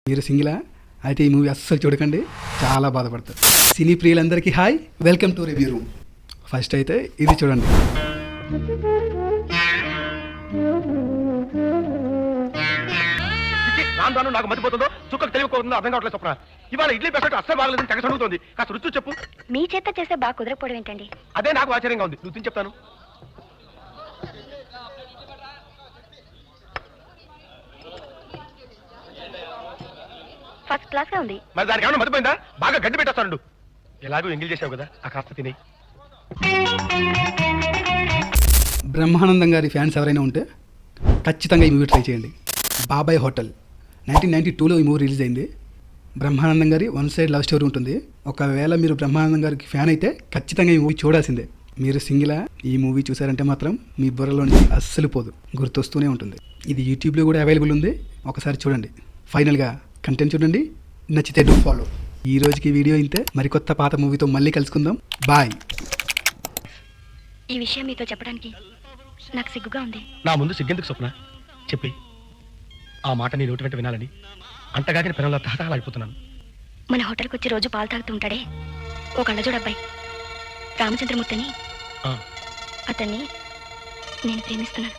మీరు సింగిలా అయితే ఈ మూవీ అస్సలు చూడకండి, చాలా బాధపడతారు. సినీ ప్రియులందరికీ hi, welcome to review room. First అయితే ఇది చూడండి. రాను నాకు మతిపోతుందో చుక్కకు తెలియకపోతుందో అర్థం కావట్లేదు స్వప్న. ఇవాళ ఇడ్లీ పెసరట్టు అస్సలు బాగలేదని తెగ చదువుతుంది. కాస్త రుచి చెప్పు. మీ చేత చేస్తే బాగా కుదరకపోవడం ఏంటండి? అదే నాకు ఆశ్చర్యంగా ఉంది. నువ్వు తిని చెప్తాను. ఫస్ట్ క్లాస్ గా ఉంది. మరి దానికి ఏమైనా మతిపోయిందా? బాగా గడ్డి పెట్టేస్తాను. ఎలాగో ఎంగిల్ చేసావు కదా, ఆ కాస్త తిని. బ్రహ్మానందం గారి ఫ్యాన్స్ ఎవరైనా ఉంటే ఖచ్చితంగా ఈ మూవీ ట్రై చేయండి. బాబాయ్ హోటల్ 1992లో ఈ మూవీ రిలీజ్ అయింది. బ్రహ్మానందం గారి వన్ సైడ్ లవ్ స్టోరీ ఉంటుంది. ఒకవేళ మీరు బ్రహ్మానందం గారికి ఫ్యాన్ అయితే ఖచ్చితంగా ఈ మూవీ చూడాల్సిందే. మీరు సింగిలా ఈ మూవీ చూసారంటే మాత్రం మీ బుర్రలో నుంచి అస్సలు పోదు, గుర్తొస్తూనే ఉంటుంది. ఇది యూట్యూబ్లో కూడా అవైలబుల్ ఉంది, ఒకసారి చూడండి. ఫైనల్గా కంటెంట్ చూడండి, నచ్చితే డూ ఫాలో. ఈ రోజుకి వీడియో ఇంతే. మరికొత్త పాత మూవీతో మళ్ళీ కలుసుకుందాం. బాయ్. ఈ విషయం మీతో చెప్పడానికి నాకు సిగ్గుగా ఉంది. నా ముందు సిగ్గెందుకు స్వప్న? చెప్పి ఆ మాట నీ నోటి వెంట వినాలని అంతగాగిన పెనంలో తహతహలాడిపోతున్నాను. మన హోటల్కి వచ్చి రోజు పాలు తాగుతూ ఉంటాడే ఓ కళ్ళజోడు అబ్బాయి రామచంద్రమూర్తిని, ఆ. అతన్ని నేను ప్రేమిస్తున్నాను.